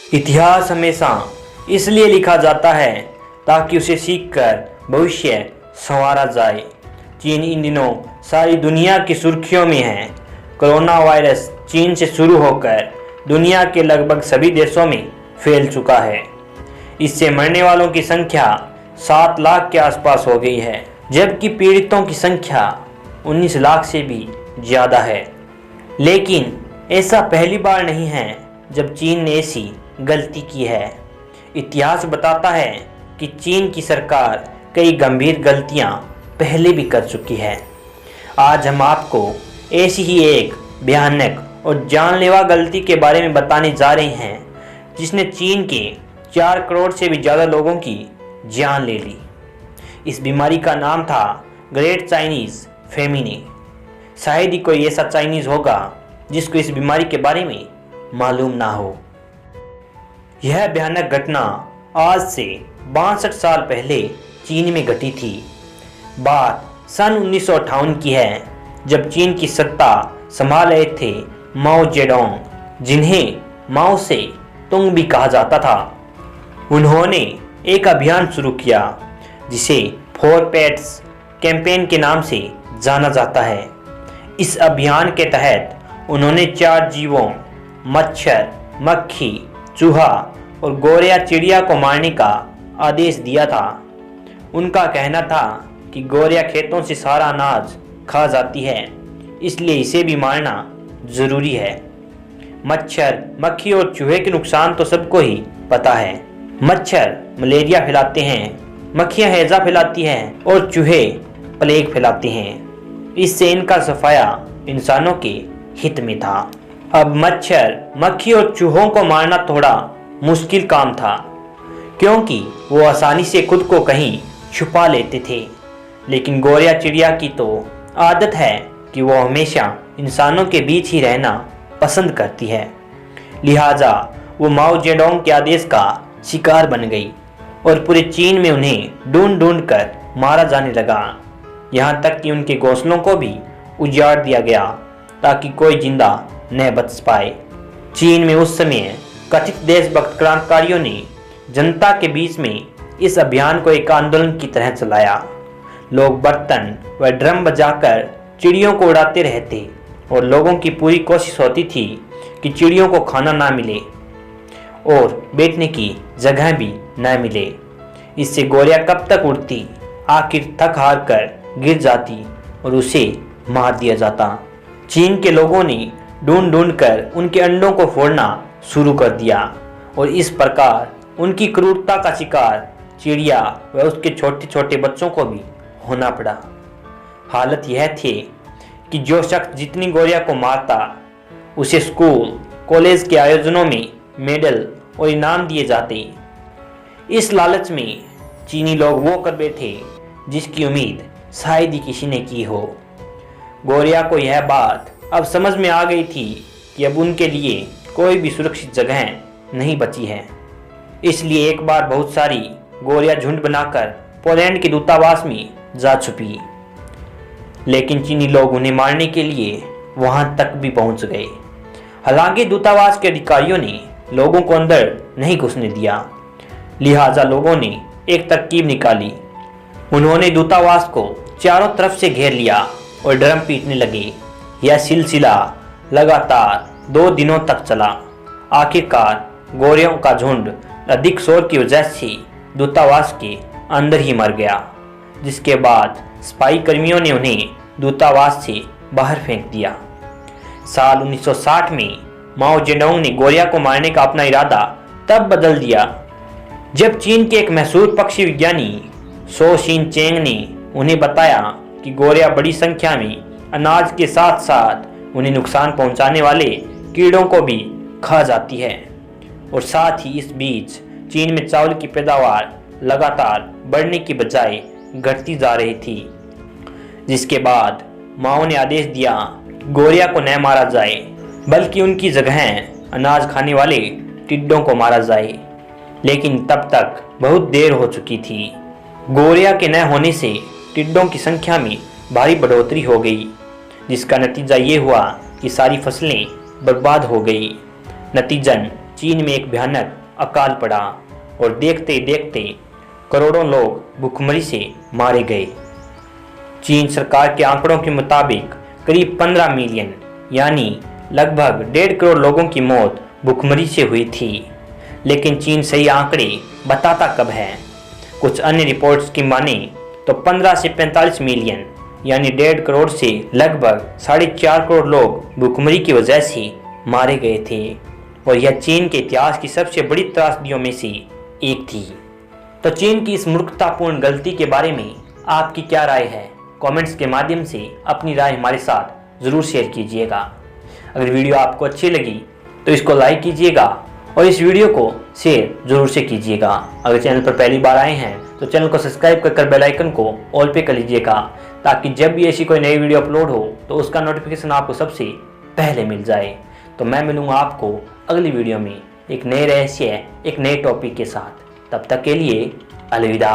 इतिहास हमेशा इसलिए लिखा जाता है ताकि उसे सीखकर भविष्य संवारा जाए। चीन इन दिनों सारी दुनिया की सुर्खियों में है। कोरोना वायरस चीन से शुरू होकर दुनिया के लगभग सभी देशों में फैल चुका है। इससे मरने वालों की संख्या 7 लाख के आसपास हो गई है, जबकि पीड़ितों की संख्या 19 लाख से भी ज़्यादा है। लेकिन ऐसा पहली बार नहीं है जब चीन ने ऐसी गलती की है। इतिहास बताता है कि चीन की सरकार कई गंभीर गलतियां पहले भी कर चुकी है। आज हम आपको ऐसी ही एक भयानक और जानलेवा गलती के बारे में बताने जा रहे हैं जिसने चीन के 4 करोड़ से भी ज़्यादा लोगों की जान ले ली। इस बीमारी का नाम था ग्रेट चाइनीज़ फेमिने। शायद ही कोई ऐसा चाइनीज़ होगा जिसको इस बीमारी के बारे में मालूम ना हो। यह भयानक घटना आज से 62 साल पहले चीन में घटी थी। बात सन 1958 की है, जब चीन की सत्ता संभाल रहे थे माओ जेडोंग, जिन्हें माओ से तुंग भी कहा जाता था। उन्होंने एक अभियान शुरू किया जिसे 4 पेट्स कैंपेन के नाम से जाना जाता है। इस अभियान के तहत उन्होंने 4 जीवों मच्छर, मक्खी, चूहा और गोरिया चिड़िया को मारने का आदेश दिया था। उनका कहना था कि गोरिया खेतों से सारा अनाज खा जाती है, इसलिए इसे भी मारना ज़रूरी है। मच्छर, मक्खी और चूहे के नुकसान तो सबको ही पता है। मच्छर मलेरिया फैलाते हैं, मक्खियाँ हैजा फैलाती हैं और चूहे प्लेग फैलाते हैं। इससे इनका सफाया इंसानों के हित में था। अब मच्छर, मक्खी और चूहों को मारना थोड़ा मुश्किल काम था, क्योंकि वो आसानी से खुद को कहीं छुपा लेते थे। लेकिन गोरिया चिड़िया की तो आदत है कि वो हमेशा इंसानों के बीच ही रहना पसंद करती है। लिहाजा वो माओ जेडोंग के आदेश का शिकार बन गई और पूरे चीन में उन्हें ढूंढ ढूंढ कर मारा जाने लगा। यहाँ तक कि उनके घोंसलों को भी उजाड़ दिया गया ताकि कोई जिंदा न बच पाए। चीन में उस समय कथित देशभक्त क्रांतिकारियों ने जनता के बीच में इस अभियान को एक आंदोलन की तरह चलाया। लोग बर्तन व ड्रम बजाकर चिड़ियों को उड़ाते रहते और लोगों की पूरी कोशिश होती थी कि चिड़ियों को खाना ना मिले और बैठने की जगह भी न मिले। इससे गोरिया कब तक उड़ती, आखिर थक हार कर गिर जाती और उसे मार दिया जाता। चीन के लोगों ने ढूंढ ढूंढ कर उनके अंडों को फोड़ना शुरू कर दिया और इस प्रकार उनकी क्रूरता का शिकार चिड़िया व उसके छोटे छोटे बच्चों को भी होना पड़ा। हालत यह थी कि जो शख्स जितनी गोरिया को मारता उसे स्कूल कॉलेज के आयोजनों में मेडल और इनाम दिए जाते। इस लालच में चीनी लोग वो कर बैठे जिसकी उम्मीद शायद ही किसी ने की हो। गोरिया को यह बात अब समझ में आ गई थी कि अब उनके लिए कोई भी सुरक्षित जगह नहीं बची है। इसलिए एक बार बहुत सारी गोरिया झुंड बनाकर पोलैंड के दूतावास में जा छुपी। लेकिन चीनी लोग उन्हें मारने के लिए वहां तक भी पहुंच गए। हालांकि दूतावास के अधिकारियों ने लोगों को अंदर नहीं घुसने दिया, लिहाजा लोगों ने एक तरकीब निकाली। उन्होंने दूतावास को चारों तरफ से घेर लिया और ड्रम पीटने लगे। यह सिलसिला लगातार 2 दिनों तक चला। आखिरकार गोरियों का झुंड अधिक शोर की वजह से दूतावास के अंदर ही मर गया, जिसके बाद सिपाही कर्मियों ने उन्हें दूतावास से बाहर फेंक दिया। साल 1960 में माओ जेडोंग ने गोरिया को मारने का अपना इरादा तब बदल दिया जब चीन के एक मशहूर पक्षी विज्ञानी शो शिन चेंग ने उन्हें बताया कि गोरिया बड़ी संख्या में अनाज के साथ साथ उन्हें नुकसान पहुंचाने वाले कीड़ों को भी खा जाती है। और साथ ही इस बीच चीन में चावल की पैदावार लगातार बढ़ने की बजाय घटती जा रही थी, जिसके बाद माओ ने आदेश दिया गोरिया को न मारा जाए बल्कि उनकी जगह अनाज खाने वाले टिड्डों को मारा जाए। लेकिन तब तक बहुत देर हो चुकी थी। गोरिया के न होने से टिड्डों की संख्या में भारी बढ़ोतरी हो गई, जिसका नतीजा ये हुआ कि सारी फसलें बर्बाद हो गई। नतीजन चीन में एक भयानक अकाल पड़ा और देखते ही देखते करोड़ों लोग भूखमरी से मारे गए। चीन सरकार के आंकड़ों के मुताबिक करीब 15 मिलियन यानी लगभग 1.5 करोड़ लोगों की मौत भूखमरी से हुई थी। लेकिन चीन सही आंकड़े बताता कब है? कुछ अन्य रिपोर्ट्स की माने तो 15 से 45 मिलियन यानी 1.5 करोड़ से लगभग 4.5 करोड़ लोग भूखमरी की वजह से मारे गए थे और यह चीन के इतिहास की सबसे बड़ी त्रासदियों में से एक थी। तो चीन की इस मूर्खतापूर्ण गलती के बारे में आपकी क्या राय है? कमेंट्स के माध्यम से अपनी राय हमारे साथ ज़रूर शेयर कीजिएगा। अगर वीडियो आपको अच्छी लगी तो इसको लाइक कीजिएगा और इस वीडियो को शेयर ज़रूर से कीजिएगा। अगर चैनल पर पहली बार आए हैं तो चैनल को सब्सक्राइब कर बेल आइकन को ऑल पे कर लीजिएगा, ताकि जब भी ऐसी कोई नई वीडियो अपलोड हो तो उसका नोटिफिकेशन आपको सबसे पहले मिल जाए। तो मैं मिलूँगा आपको अगली वीडियो में एक नए रहस्य, एक नए टॉपिक के साथ। तब तक के लिए अलविदा।